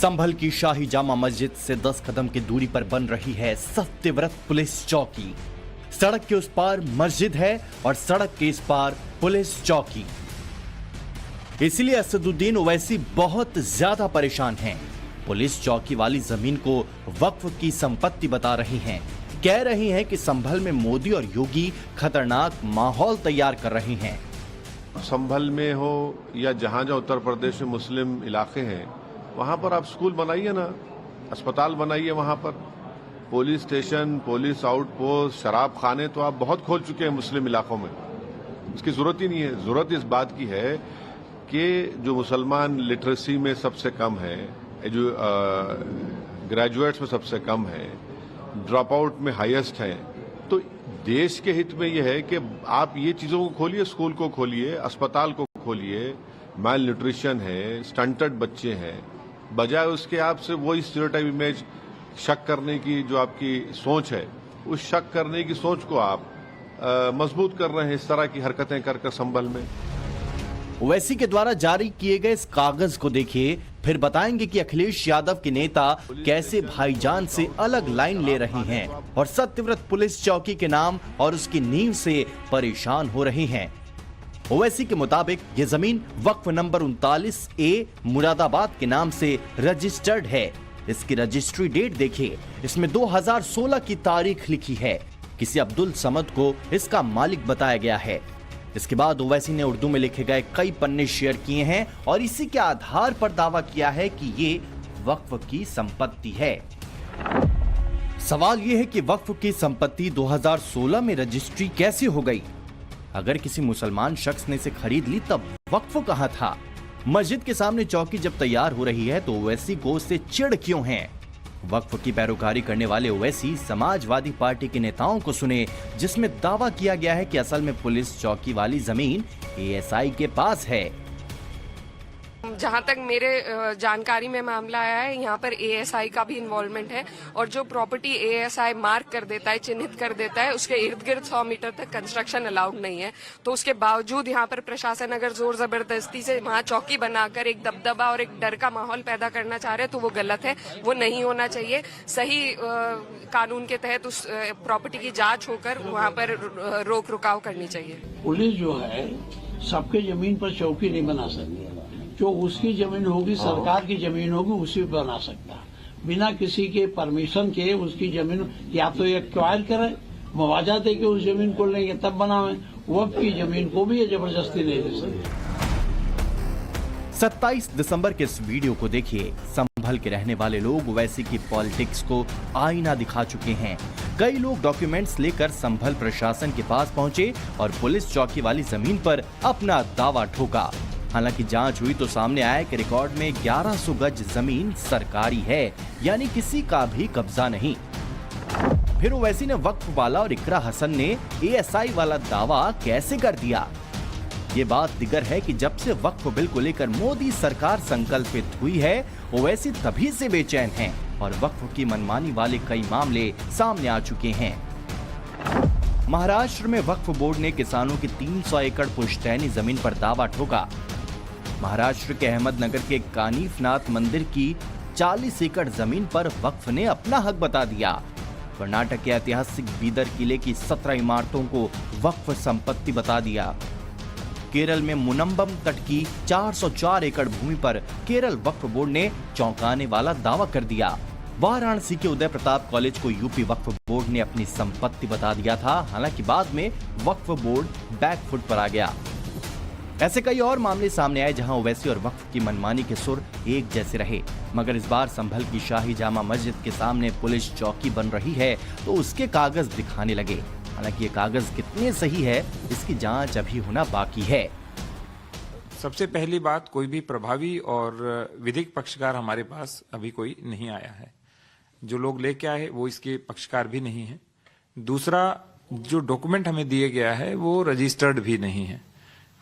संभल की शाही जामा मस्जिद से 10 कदम की दूरी पर बन रही है सत्यव्रत पुलिस चौकी। सड़क के उस पार मस्जिद है और सड़क के इस पार पुलिस चौकी। इसलिए असदुद्दीन ओवैसी बहुत ज्यादा परेशान हैं। पुलिस चौकी वाली जमीन को वक्फ की संपत्ति बता रही हैं। कह रही हैं कि संभल में मोदी और योगी खतरनाक माहौल तैयार कर रहे हैं। संभल में हो या जहां उत्तर प्रदेश में मुस्लिम इलाके हैं, वहां पर आप स्कूल बनाइए ना, अस्पताल बनाइए, वहां पर पुलिस स्टेशन, पुलिस आउटपोस्ट, शराब खाने तो आप बहुत खोल चुके हैं मुस्लिम इलाकों में। इसकी जरूरत ही नहीं है। जरूरत इस बात की है कि जो मुसलमान लिटरेसी में सबसे कम है, जो ग्रेजुएट्स में सबसे कम है, ड्रॉप आउट में हाईएस्ट है, तो देश के हित में यह है कि आप ये चीजों को खोलिए, स्कूल को खोलिए, अस्पताल को खोलिए। माल न्यूट्रिशन है, स्टंटेड बच्चे हैं, बजाय उसके आपसे वही स्टीरियोटाइप इमेज शक करने की जो आपकी सोच है, उस शक करने की सोच को आप मजबूत कर रहे हैं इस तरह की हरकतें कर संभल में। ओवैसी के द्वारा जारी किए गए इस कागज को देखिए, फिर बताएंगे कि अखिलेश यादव के नेता कैसे भाईजान से अलग लाइन ले रहे हैं और सत्यव्रत पुलिस चौकी के नाम और उसकी नींव से परेशान हो रहे हैं। ओवैसी के मुताबिक यह जमीन वक्फ नंबर 39A मुरादाबाद के नाम से रजिस्टर्ड है। इसकी रजिस्ट्री डेट देखिए, इसमें 2016 की तारीख लिखी है। किसी अब्दुल समद को इसका मालिक बताया गया है। इसके बाद ओवैसी ने उर्दू में लिखे गए कई पन्ने शेयर किए हैं और इसी के आधार पर दावा किया है कि ये वक्फ की संपत्ति है। सवाल यह है कि वक्फ की संपत्ति 2016 में रजिस्ट्री कैसे हो गई? अगर किसी मुसलमान शख्स ने इसे खरीद ली तब वक्फ कहां था? मस्जिद के सामने चौकी जब तैयार हो रही है तो ओवैसी को उससे चिढ़ क्यों है? वक्फ की पैरोकारी करने वाले ओवैसी समाजवादी पार्टी के नेताओं को सुने, जिसमें दावा किया गया है कि असल में पुलिस चौकी वाली जमीन एएसआई के पास है। जहां तक मेरे जानकारी में मामला आया है, यहाँ पर एएसआई का भी इन्वॉल्वमेंट है और जो प्रॉपर्टी एएसआई मार्क कर देता है, चिन्हित कर देता है, उसके इर्द गिर्द 100 मीटर तक कंस्ट्रक्शन अलाउड नहीं है। तो उसके बावजूद यहाँ पर प्रशासन अगर जोर जबरदस्ती से वहाँ चौकी बनाकर एक दबदबा और एक डर का माहौल पैदा करना चाह रहे हैं तो वो गलत है, वो नहीं होना चाहिए। सही कानून के तहत उस प्रॉपर्टी की जाँच होकर वहाँ पर रोक रुकाव करनी चाहिए। पुलिस जो है सबके जमीन पर चौकी नहीं बना सकती। जो उसकी जमीन होगी, सरकार की जमीन होगी, उसी पर बना सकता। बिना किसी के परमिशन के उसकी जमीन या तो एक्वायर करे, मुआवजा दे के उस जमीन को लेंगे तब बनावे। वक्फ की जमीन को भी ये जबरदस्ती नहीं दे सकते। 27 दिसंबर के इस वीडियो को देखिए। संभल के रहने वाले लोग ओवैसी की पॉलिटिक्स को आईना दिखा चुके हैं। कई लोग डॉक्यूमेंट्स लेकर संभल प्रशासन के पास पहुंचे और पुलिस चौकी वाली जमीन पर अपना दावा ठोका। हालांकि जांच हुई तो सामने आया कि रिकॉर्ड में 1100 गज जमीन सरकारी है, यानी किसी का भी कब्जा नहीं। फिर ओवैसी ने वक्फ वाला और इकरा हसन ने एएसआई वाला दावा कैसे कर दिया? ये बात दिगर है कि जब से वक्फ बिल को लेकर मोदी सरकार संकल्पित हुई है, ओवैसी तभी से बेचैन हैं और वक्फ की मनमानी वाले कई मामले सामने आ चुके हैं। महाराष्ट्र में वक्फ बोर्ड ने किसानों की 300 एकड़ पुश्तैनी जमीन पर दावा ठोका। महाराष्ट्र के अहमदनगर के कानीफनाथ मंदिर की 40 एकड़ जमीन पर वक्फ ने अपना हक बता दिया। कर्नाटक के ऐतिहासिक बीदर किले की 17 इमारतों को वक्फ संपत्ति बता दिया। केरल में मुनम्बम तट की 404 एकड़ भूमि पर केरल वक्फ बोर्ड ने चौंकाने वाला दावा कर दिया। वाराणसी के उदय प्रताप कॉलेज को यूपी वक्फ बोर्ड ने अपनी संपत्ति बता दिया था। हालांकि बाद में वक्फ बोर्ड बैकफुट पर आ गया। ऐसे कई और मामले सामने आए जहां ओवैसी और वक्फ की मनमानी के सुर एक जैसे रहे, मगर इस बार संभल की शाही जामा मस्जिद के सामने पुलिस चौकी बन रही है तो उसके कागज दिखाने लगे। हालांकि ये कागज कितने सही है, इसकी जांच अभी होना बाकी है। सबसे पहली बात, कोई भी प्रभावी और विधिक पक्षकार हमारे पास अभी कोई नहीं आया है। जो लोग लेके आए वो इसके पक्षकार भी नहीं है। दूसरा, जो डॉक्यूमेंट हमें दिए गया है वो रजिस्टर्ड भी नहीं है।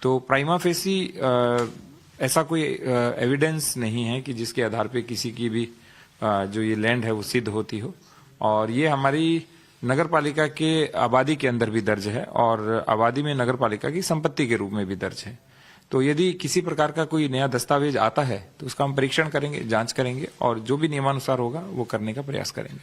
तो प्राइमा फेसी ऐसा कोई एविडेंस नहीं है कि जिसके आधार पे किसी की भी जो ये लैंड है वो सिद्ध होती हो। और ये हमारी नगर पालिका के आबादी के अंदर भी दर्ज है और आबादी में नगर पालिका की संपत्ति के रूप में भी दर्ज है। तो यदि किसी प्रकार का कोई नया दस्तावेज आता है तो उसका हम परीक्षण करेंगे, जांच करेंगे और जो भी नियमानुसार होगा वो करने का प्रयास करेंगे।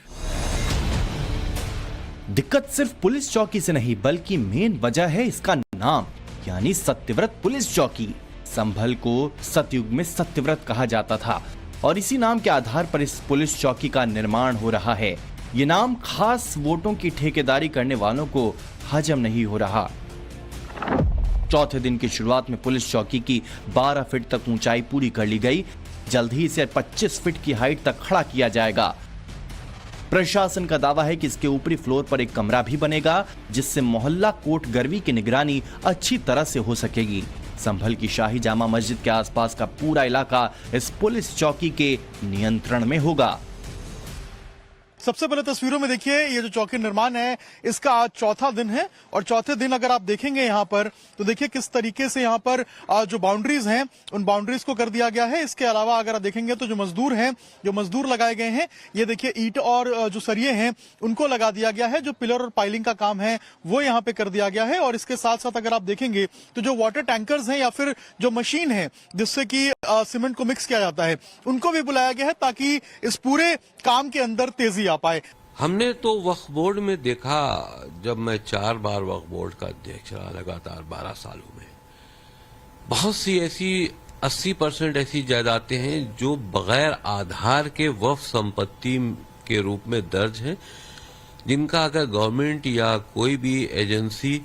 दिक्कत सिर्फ पुलिस चौकी से नहीं बल्कि मेन वजह है इसका नाम, यानी सत्यव्रत पुलिस चौकी। संभल को सतयुग में सत्यव्रत कहा जाता था और इसी नाम के आधार पर इस पुलिस चौकी का निर्माण हो रहा है। ये नाम खास वोटों की ठेकेदारी करने वालों को हजम नहीं हो रहा। चौथे दिन की शुरुआत में पुलिस चौकी की 12 फीट तक ऊंचाई पूरी कर ली गई। जल्द ही इसे 25 फीट की हाइट तक खड़ा किया जाएगा। प्रशासन का दावा है कि इसके ऊपरी फ्लोर पर एक कमरा भी बनेगा जिससे मोहल्ला कोट गरवी की निगरानी अच्छी तरह से हो सकेगी। संभल की शाही जामा मस्जिद के आसपास का पूरा इलाका इस पुलिस चौकी के नियंत्रण में होगा। सबसे पहले तस्वीरों में देखिए ये जो चौकी निर्माण है इसका आज चौथा दिन है और चौथे दिन अगर आप देखेंगे यहाँ पर तो देखिए किस तरीके से यहाँ पर जो बाउंड्रीज हैं उन बाउंड्रीज को कर दिया गया है। इसके अलावा अगर आप देखेंगे तो जो मजदूर लगाए गए हैं ये देखिए ईंट और जो सरिये हैं उनको लगा दिया गया है। जो पिलर और पाइलिंग का काम है वो यहाँ पे कर दिया गया है और इसके साथ साथ अगर आप देखेंगे तो जो वाटर टैंकर्स हैं या फिर जो मशीन है जिससे कि सीमेंट को मिक्स किया जाता है उनको भी बुलाया गया है ताकि इस पूरे काम के अंदर तेजी आ पाए। हमने तो वक्फ बोर्ड में देखा, जब मैं 4 बार वक्फ बोर्ड का अध्यक्ष रहा लगातार 12 सालों में, बहुत सी ऐसी 80% ऐसी जायदादें हैं जो बगैर आधार के वक्फ संपत्ति के रूप में दर्ज हैं, जिनका अगर गवर्नमेंट या कोई भी एजेंसी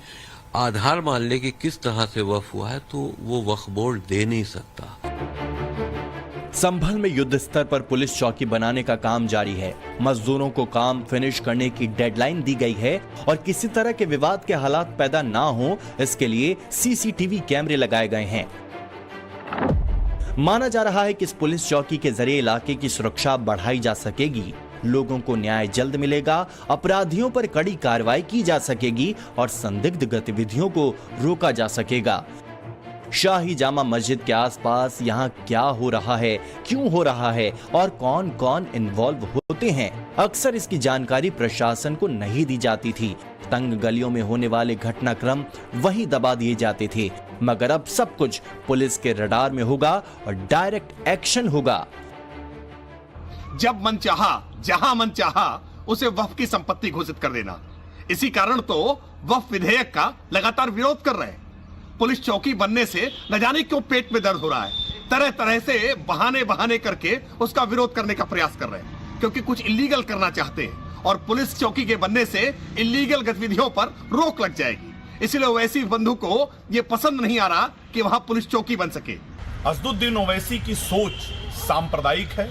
आधार मान ले कि किस तरह से वक्फ हुआ है तो वो वक्फ बोर्ड दे नहीं सकता। संभल में युद्ध स्तर पर पुलिस चौकी बनाने का काम जारी है। मजदूरों को काम फिनिश करने की डेडलाइन दी गई है और किसी तरह के विवाद के हालात पैदा ना हो इसके लिए सीसीटीवी कैमरे लगाए गए हैं। माना जा रहा है कि इस पुलिस चौकी के जरिए इलाके की सुरक्षा बढ़ाई जा सकेगी, लोगों को न्याय जल्द मिलेगा, अपराधियों पर कड़ी कार्रवाई की जा सकेगी और संदिग्ध गतिविधियों को रोका जा सकेगा। शाही जामा मस्जिद के आसपास यहाँ क्या हो रहा है, क्यों हो रहा है और कौन कौन इन्वॉल्व होते हैं, अक्सर इसकी जानकारी प्रशासन को नहीं दी जाती थी। तंग गलियों में होने वाले घटनाक्रम वहीं दबा दिए जाते थे, मगर अब सब कुछ पुलिस के रडार में होगा और डायरेक्ट एक्शन होगा। जब मन चाहा, जहां मन चाहा उसे वक्फ की संपत्ति घोषित कर देना। इसी कारण तो वक्फ विधेयक का लगातार विरोध कर रहे हैं। पुलिस चौकी बनने से न जाने क्यों पेट में दर्द हो रहा है, तरह तरह से बहाने करके उसका विरोध करने का प्रयास कर रहे हैं, क्योंकि कुछ इलीगल करना चाहते हैं और पुलिस चौकी के बनने से इलीगल गतिविधियों पर रोक लग जाएगी। इसलिए ओवैसी बंधु को यह पसंद नहीं आ रहा कि वहां पुलिस चौकी बन सके। असदुद्दीन ओवैसी की सोच सांप्रदायिक है,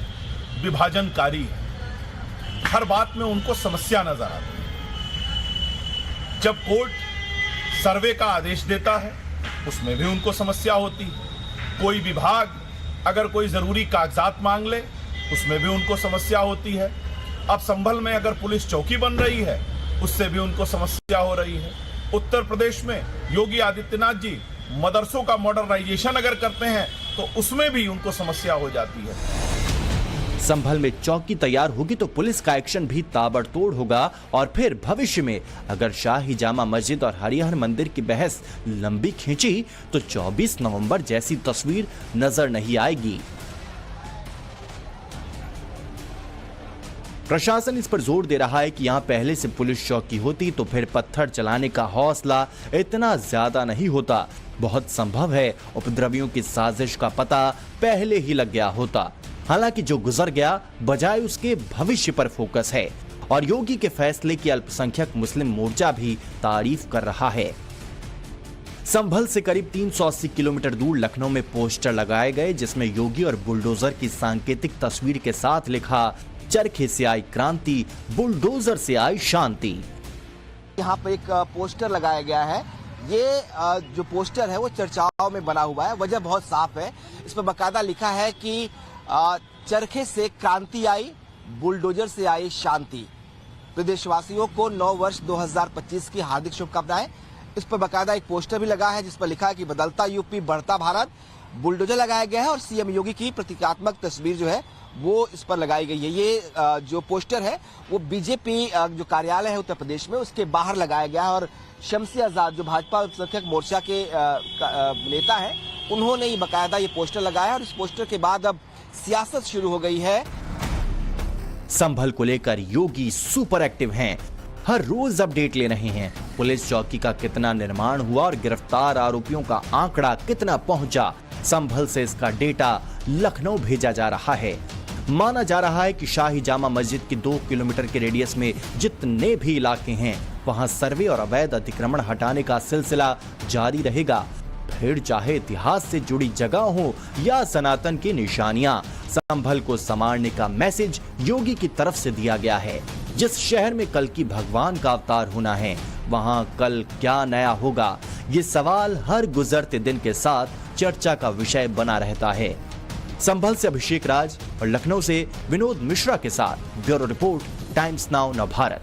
विभाजनकारी है। हर बात में उनको समस्या नजर आती है। जब कोर्ट सर्वे का आदेश देता है उसमें भी उनको समस्या होती है। कोई विभाग अगर कोई जरूरी कागजात मांग ले उसमें भी उनको समस्या होती है। अब संभल में अगर पुलिस चौकी बन रही है उससे भी उनको समस्या हो रही है। उत्तर प्रदेश में योगी आदित्यनाथ जी मदरसों का मॉडर्नाइजेशन अगर करते हैं तो उसमें भी उनको समस्या हो जाती है। संभल में चौकी तैयार होगी तो पुलिस का एक्शन भी ताबड़तोड़ होगा और फिर भविष्य में अगर शाही जामा मस्जिद और हरिहर मंदिर की बहस लंबी खींची तो 24 नवंबर जैसी तस्वीर नजर नहीं आएगी। प्रशासन इस पर जोर दे रहा है कि यहां पहले से पुलिस चौकी होती तो फिर पत्थर चलाने का हौसला इतना ज्यादा नहीं होता। बहुत संभव है उपद्रवियों की साजिश का पता पहले ही लग गया होता। हालांकि जो गुजर गया बजाय उसके भविष्य पर फोकस है और योगी के फैसले की अल्पसंख्यक मुस्लिम मोर्चा भी तारीफ कर रहा है। संभल से करीब 380 किलोमीटर दूर लखनऊ में पोस्टर लगाए गए जिसमें योगी और बुलडोजर की सांकेतिक तस्वीर के साथ लिखा, चरखे से आई क्रांति, बुलडोजर से आई शांति। यहाँ पर एक पोस्टर लगाया गया है। ये जो पोस्टर है वो चर्चाओं में बना हुआ है। वजह बहुत साफ है, इस पर बाकायदा लिखा है कि चरखे से क्रांति आई, बुलडोजर से आई शांति। तो देशवासियों को नव वर्ष 2025 की हार्दिक शुभकामनाएं। इस पर बाकायदा एक पोस्टर भी लगा है जिस पर लिखा है कि बदलता यूपी बढ़ता भारत। बुलडोजर लगाया गया है और सीएम योगी की प्रतीकात्मक तस्वीर जो है वो इस पर लगाई गई है। ये जो पोस्टर है वो बीजेपी जो कार्यालय है उत्तर प्रदेश में उसके बाहर लगाया गया है और शम्सी आजाद जो भाजपा अल्पसंख्यक मोर्चा के नेता है उन्होंने ये बकायदा ये पोस्टर लगाया और इस पोस्टर के बाद अब सियासत शुरू हो गई है। संभल को लेकर योगी सुपर एक्टिव हैं, हर रोज अपडेट ले रहे हैं। पुलिस चौकी का कितना निर्माण हुआ और गिरफ्तार आरोपियों का आंकड़ा कितना पहुंचा, संभल से इसका डेटा लखनऊ भेजा जा रहा है। माना जा रहा है कि शाही जामा मस्जिद की 2 किलोमीटर के रेडियस में जितने भी इलाके हैं वहां सर्वे और अवैध अतिक्रमण हटाने का सिलसिला जारी रहेगा। फिर चाहे इतिहास से जुड़ी जगह हो या सनातन की निशानियां, संभल को संवारने का मैसेज योगी की तरफ से दिया गया है। जिस शहर में कल की भगवान का अवतार होना है, वहां कल क्या नया होगा, ये सवाल हर गुजरते दिन के साथ चर्चा का विषय बना रहता है। संभल से अभिषेक राज और लखनऊ से विनोद मिश्रा के साथ bureau report, times now Navbharat.